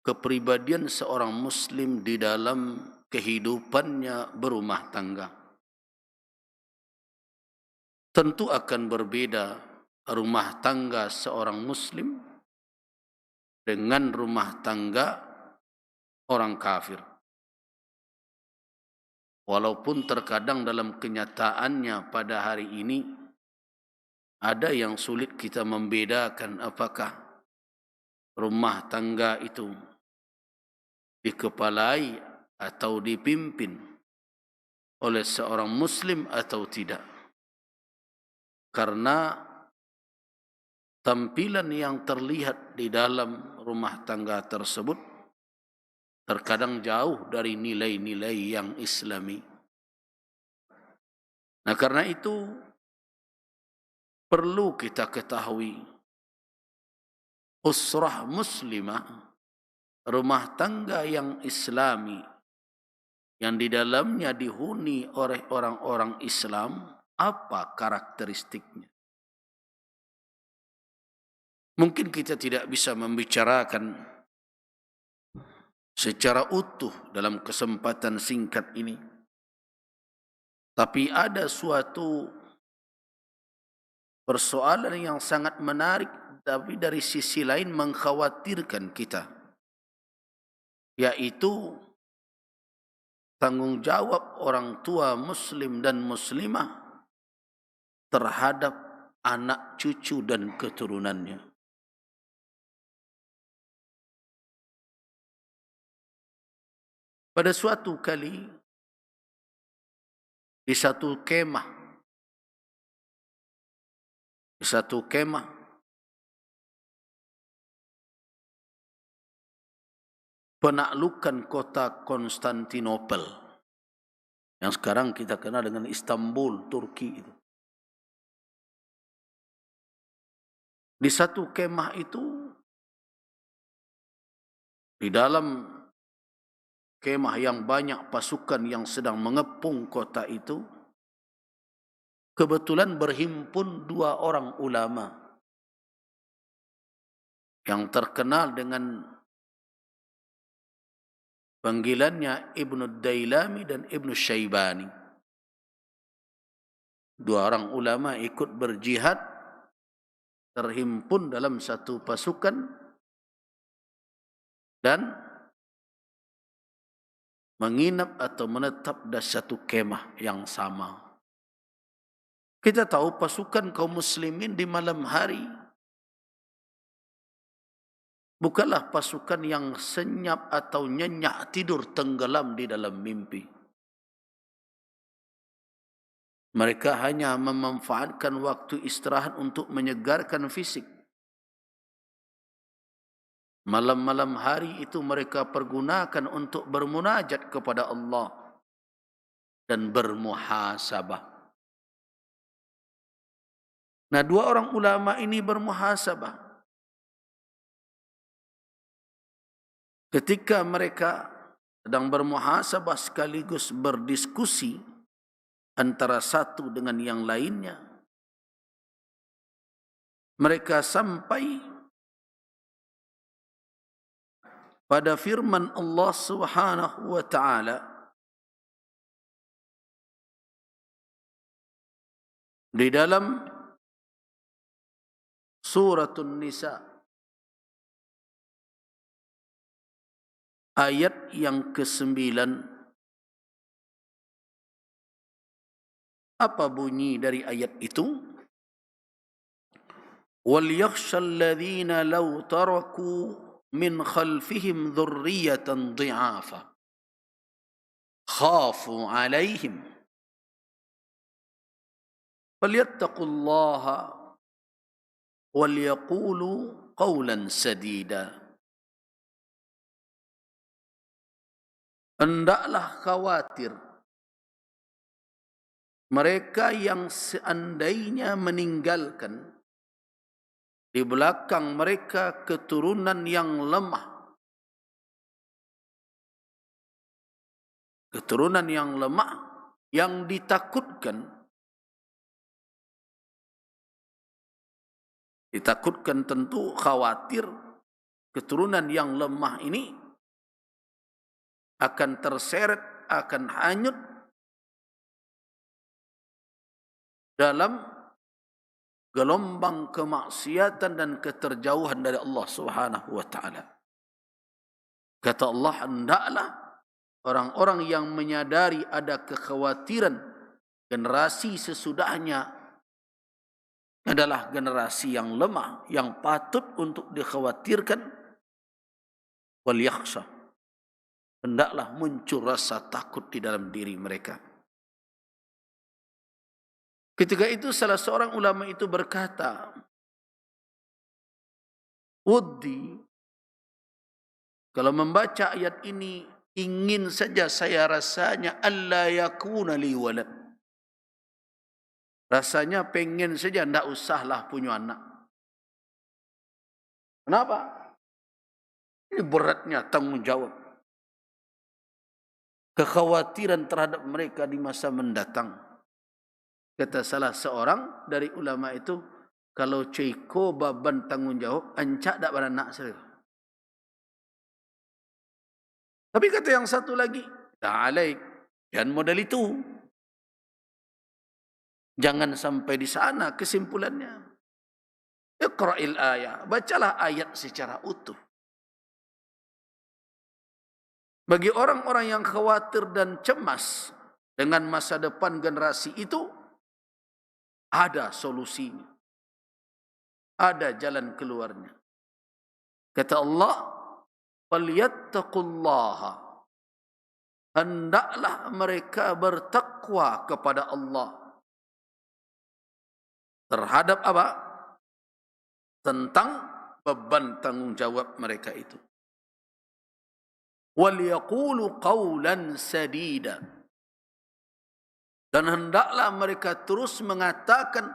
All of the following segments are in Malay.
kepribadian seorang muslim di dalam kehidupannya berumah tangga. Tentu akan berbeda rumah tangga seorang muslim dengan rumah tangga orang kafir. Walaupun terkadang dalam kenyataannya pada hari ini ada yang sulit kita membedakan apakah rumah tangga itu dikepalai atau dipimpin oleh seorang muslim atau tidak. Karena tampilan yang terlihat di dalam rumah tangga tersebut terkadang jauh dari nilai-nilai yang islami. Nah, karena itu perlu kita ketahui usrah muslimah, rumah tangga yang islami, yang di dalamnya dihuni oleh orang-orang Islam, apa karakteristiknya? Mungkin kita tidak bisa membicarakan secara utuh dalam kesempatan singkat ini. Tapi ada suatu persoalan yang sangat menarik, tapi dari sisi lain mengkhawatirkan kita, yaitu tanggungjawab orang tua muslim dan muslimah terhadap anak cucu dan keturunannya. Pada suatu kali di satu kemah penaklukan kota Konstantinopel yang sekarang kita kenal dengan Istanbul, Turki itu. Di satu kemah itu, di dalam kemah yang banyak pasukan yang sedang mengepung kota itu, kebetulan berhimpun dua orang ulama yang terkenal dengan panggilannya Ibnu Dailami dan Ibnu Syaibani. Dua orang ulama ikut berjihad, terhimpun dalam satu pasukan dan menginap atau menetap di satu kemah yang sama. Kita tahu pasukan kaum muslimin di malam hari bukanlah pasukan yang senyap atau nyenyak tidur tenggelam di dalam mimpi. Mereka hanya memanfaatkan waktu istirahat untuk menyegarkan fisik. Malam-malam hari itu mereka pergunakan untuk bermunajat kepada Allah dan bermuhasabah. Nah, dua orang ulama ini bermuhasabah. Ketika mereka sedang bermuhasabah sekaligus berdiskusi antara satu dengan yang lainnya, mereka sampai pada firman Allah Subhanahu wa taala di dalam Suratun Nisa ayat yang ke-9. Apa bunyi dari ayat itu? Wal yakhshal ladzina law taraku min khalfihim dhurriyatan dhi'afa khafu 'alaihim falyattaqullaha wal yaqulu qawlan sadida. Hendaklah khawatir mereka yang seandainya meninggalkan di belakang mereka keturunan yang lemah. Keturunan yang lemah yang ditakutkan. Ditakutkan tentu khawatir keturunan yang lemah ini akan terseret, akan hanyut dalam gelombang kemaksiatan dan keterjauhan dari Allah Subhanahu wa taala. Kata Allah, hendaklah orang-orang yang menyadari ada kekhawatiran generasi sesudahnya adalah generasi yang lemah, yang patut untuk dikhawatirkan. Wal yakhsha, hendaklah muncul rasa takut di dalam diri mereka. Ketika itu salah seorang ulama itu berkata, Uddi, kalau membaca ayat ini, ingin saja saya rasanya alla yakuna li walad. Rasanya pengen saja ndak usahlah punya anak. Kenapa? Ini beratnya tanggung jawab. Kekhawatiran terhadap mereka di masa mendatang. Kata salah seorang dari ulama itu, kalau ceko baban tanggung jawab, ancak tak beranak saya. Tapi kata yang satu lagi, ta'alaik, jangan model itu. Jangan sampai di sana kesimpulannya. Iqra'il ayat, bacalah ayat secara utuh. Bagi orang-orang yang khawatir dan cemas dengan masa depan generasi itu, ada solusinya. Ada jalan keluarnya. Kata Allah, "Falyattaqullaha." Hendaklah mereka bertakwa kepada Allah. Terhadap apa? Tentang beban tanggung jawab mereka itu. وَلْيَقُولُوا قَوْلًا سَدِيدًا. Dan hendaklah mereka terus mengatakan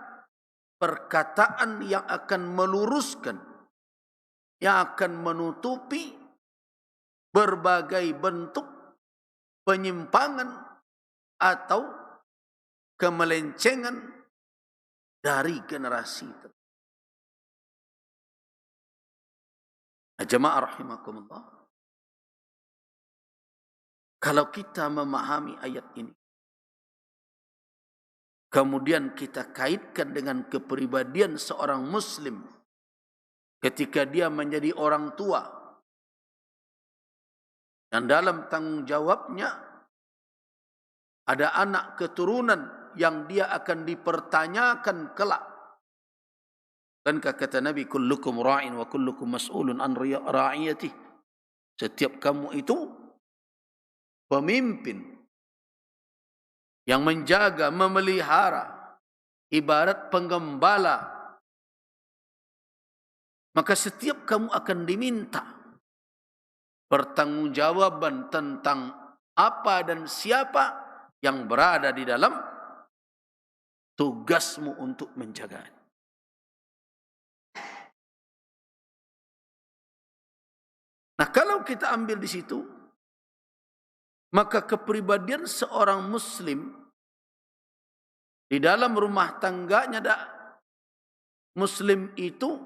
perkataan yang akan meluruskan, yang akan menutupi berbagai bentuk penyimpangan atau kemelencengan dari generasi itu. Jemaah rahimakumullah. Kalau kita memahami ayat ini, kemudian kita kaitkan dengan kepribadian seorang muslim ketika dia menjadi orang tua, dan dalam tanggung jawabnya ada anak keturunan yang dia akan dipertanyakan kelak. Dan kata Nabi, kullukum ra'in wa kullukum mas'ulun an ra'iyatih. Setiap kamu itu pemimpin yang menjaga, memelihara, ibarat penggembala. Maka setiap kamu akan diminta pertanggungjawaban tentang apa dan siapa yang berada di dalam tugasmu untuk menjaganya. Nah, kalau kita ambil di situ, maka kepribadian seorang muslim di dalam rumah tangganya, muslim itu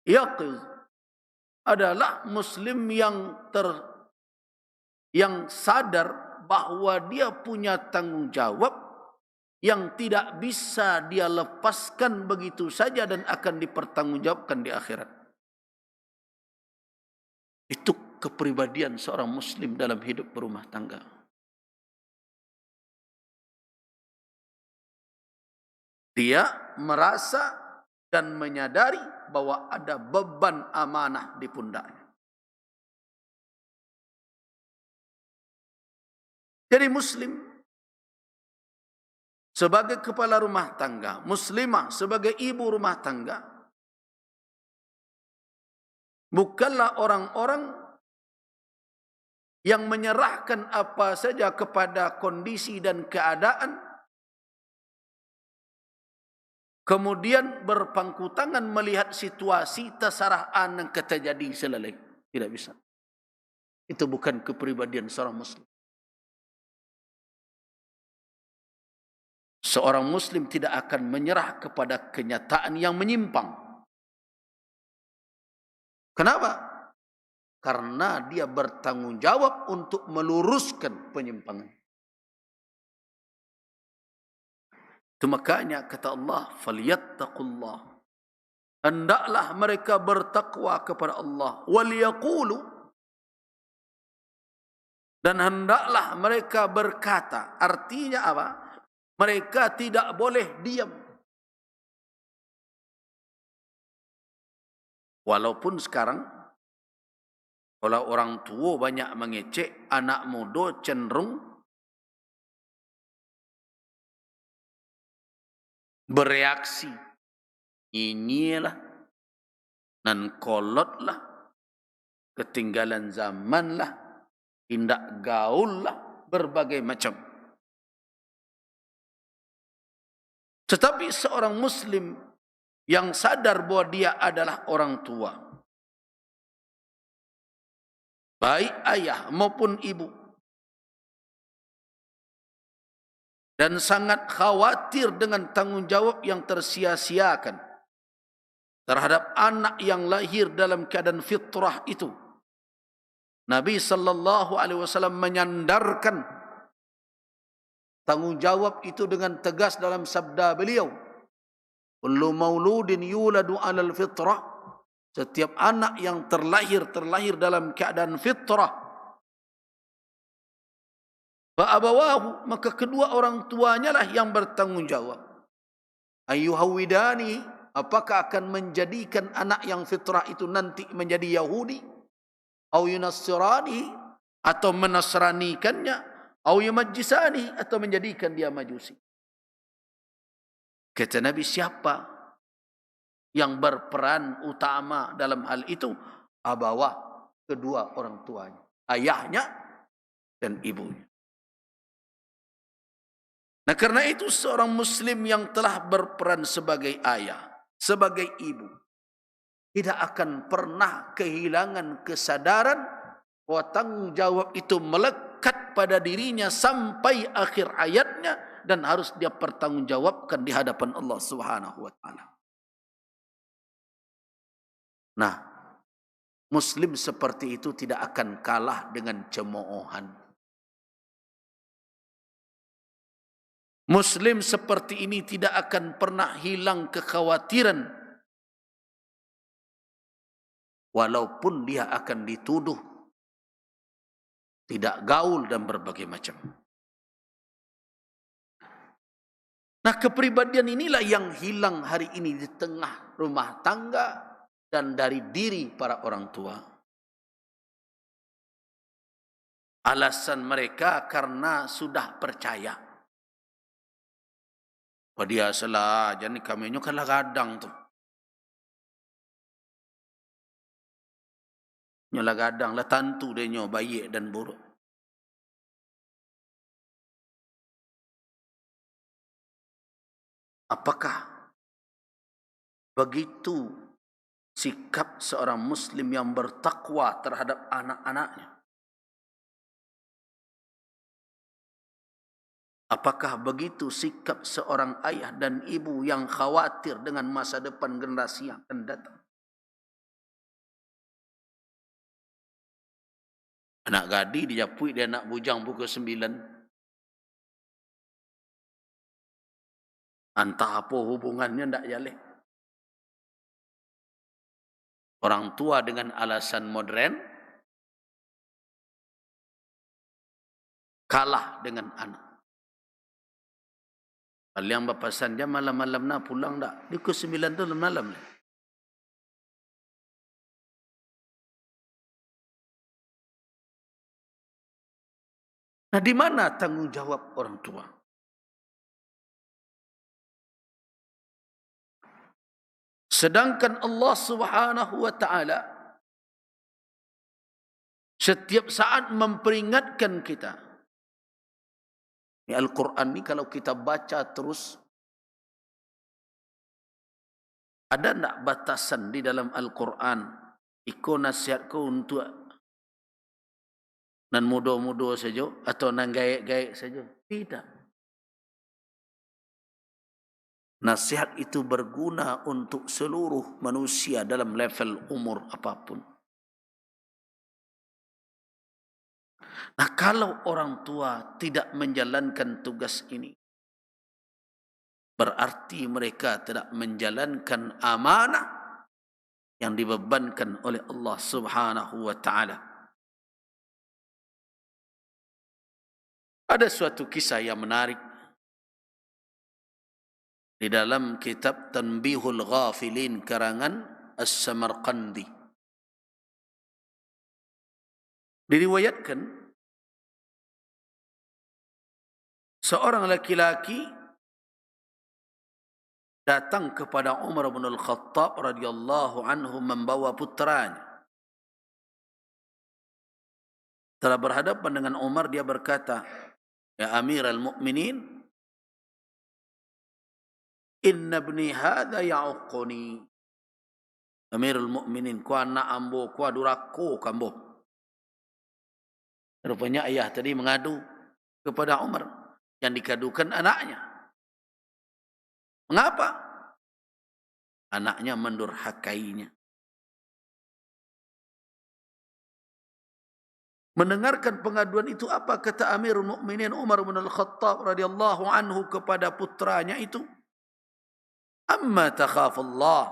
yaqiz, adalah muslim yang sadar bahwa dia punya tanggung jawab yang tidak bisa dia lepaskan begitu saja dan akan dipertanggungjawabkan di akhirat. Itu kepribadian seorang muslim dalam hidup berumah tangga. Dia merasa dan menyadari bahwa ada beban amanah di pundaknya. Jadi muslim sebagai kepala rumah tangga, muslimah sebagai ibu rumah tangga, bukanlah orang-orang yang menyerahkan apa saja kepada kondisi dan keadaan, kemudian berpangku tangan melihat situasi terserah anang kata jadi selelai. Tidak bisa. Itu bukan kepribadian seorang muslim. Seorang muslim tidak akan menyerah kepada kenyataan yang menyimpang. Kenapa? karena dia bertanggung jawab untuk meluruskan penyimpangan. Itu makanya kata Allah, falyattaqullah, hendaklah mereka bertakwa kepada Allah, wal yaqulu, dan hendaklah mereka berkata. Artinya apa? Mereka tidak boleh diam. Walaupun sekarang kalau orang tua banyak mengecek, anak muda cenderung bereaksi. Inilah nan kolotlah, ketinggalan zamanlah, tindak gaullah, berbagai macam. Tetapi seorang muslim yang sadar bahwa dia adalah orang tua, baik ayah maupun ibu, dan sangat khawatir dengan tanggung jawab yang tersia-siakan terhadap anak yang lahir dalam keadaan fitrah itu, Nabi sallallahu alaihi wasallam menyandarkan tanggung jawab itu dengan tegas dalam sabda beliau, kullu mauludin yuladu 'alal fitrah, setiap anak yang terlahir dalam keadaan fitrah, fa abawahu, maka kedua orang tuanya lah yang bertanggung jawab, ayyuhawidani, apakah akan menjadikan anak yang fitrah itu nanti menjadi Yahudi, au yunassirani, atau menasranikannya, au yumajjisani, atau menjadikan dia majusi. Kata Nabi, siapa yang berperan utama dalam hal itu? Abawah, kedua orang tuanya, ayahnya dan ibunya. Nah, karena itu seorang muslim yang telah berperan sebagai ayah, sebagai ibu, tidak akan pernah kehilangan kesadaran bahwa tanggung jawab itu melekat pada dirinya sampai akhir hayatnya, dan harus dia pertanggungjawabkan di hadapan Allah Subhanahu wa taala. Nah, muslim seperti itu tidak akan kalah dengan cemoohan. Muslim seperti ini tidak akan pernah hilang kekhawatiran, walaupun dia akan dituduh tidak gaul dan berbagai macam. Nah, kepribadian inilah yang hilang hari ini di tengah rumah tangga dan dari diri para orang tua. Alasan mereka karena sudah percaya. Oh, dia salah, jadi kami kan lah kadang tu. Nyolah kadang lah tantu dia nyo baik dan buruk. Apakah begitu sikap seorang muslim yang bertakwa terhadap anak-anaknya? Apakah begitu sikap seorang ayah dan ibu yang khawatir dengan masa depan generasi yang akan datang? Anak gadi dijapui dia nak bujang pukul 9. Entah apa hubungannya ndak jalan. Orang tua dengan alasan modern kalah dengan anak. Kalau yang berpesan dia malam-malam nak pulang tak? Di pukul 9 tu malam. Nah, di mana tanggung jawab orang tua? Sedangkan Allah Subhanahu wa taala setiap saat memperingatkan kita. Al-Quran ni kalau kita baca terus, ada tak batasan di dalam Al-Quran? Iko nasihatku untuk nan muda-muda saja atau nan gaik-gaik saja? Tidak. Nasihat itu berguna untuk seluruh manusia dalam level umur apapun. Nah, kalau orang tua tidak menjalankan tugas ini, berarti mereka tidak menjalankan amanah yang dibebankan oleh Allah Subhanahu wa taala. Ada suatu kisah yang menarik di dalam kitab Tanbihul Ghafilin karangan As-Samarqandi. Diriwayatkan seorang laki-laki datang kepada Umar bin Al-Khattab radhiyallahu anhu membawa putranya. Setelah berhadapan dengan Umar, dia berkata, "Ya Amirul Mukminin, inna ibni hadha ya'uquni." Amirul Mukminin, ku anak ambo, ku aduraku kambo. Rupanya ayah tadi mengadu kepada Umar, yang dikadukan anaknya. Mengapa? Anaknya mendurhakainya. Mendengarkan pengaduan itu, apa kata Amirul Mukminin Umar bin Al-Khattab radhiyallahu anhu kepada putranya itu? Amma takhafullah,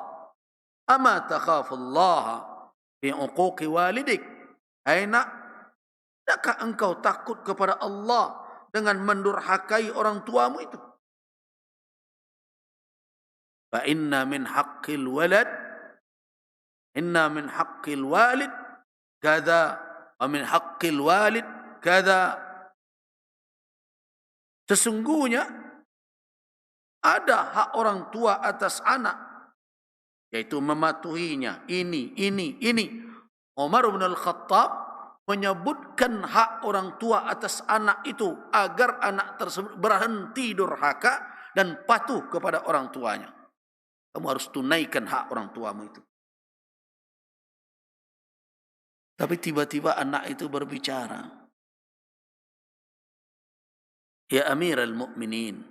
amma takhafullah fi uquqi walidik. Hai nak, tidakkah engkau takut kepada Allah dengan mendurhakai orang tuamu itu? Fa inna min haqqil walad, inna min haqqil walid kadza wa min haqqil walid kadza. Sesungguhnya ada hak orang tua atas anak, yaitu mematuhinya. Ini. Umar bin Al-Khattab menyebutkan hak orang tua atas anak itu agar anak tersebut berhenti durhaka dan patuh kepada orang tuanya. Kamu harus tunaikan hak orang tuamu itu. Tapi tiba-tiba anak itu berbicara. Ya Amirul Mukminin,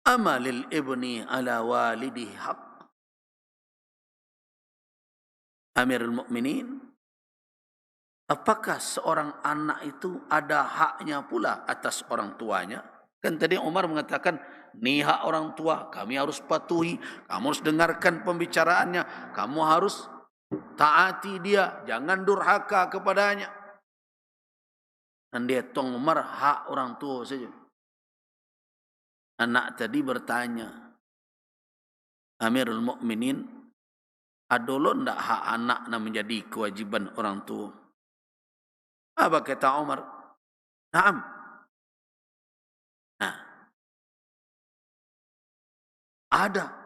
ama lil ibni ala walidihi haq. Amirul Mukminin, apakah seorang anak itu ada haknya pula atas orang tuanya? Kan tadi Umar mengatakan, ni hak orang tua, kami harus patuhi, kamu harus dengarkan pembicaraannya, kamu harus taati dia, jangan durhaka kepadanya. Dan dia tong Umar, hak orang tua saja. Anak tadi bertanya, Amirul Mukminin, adolo ndak hak anak nak menjadi kewajiban orang tua? Apa kata Umar? Naam. Nah, ada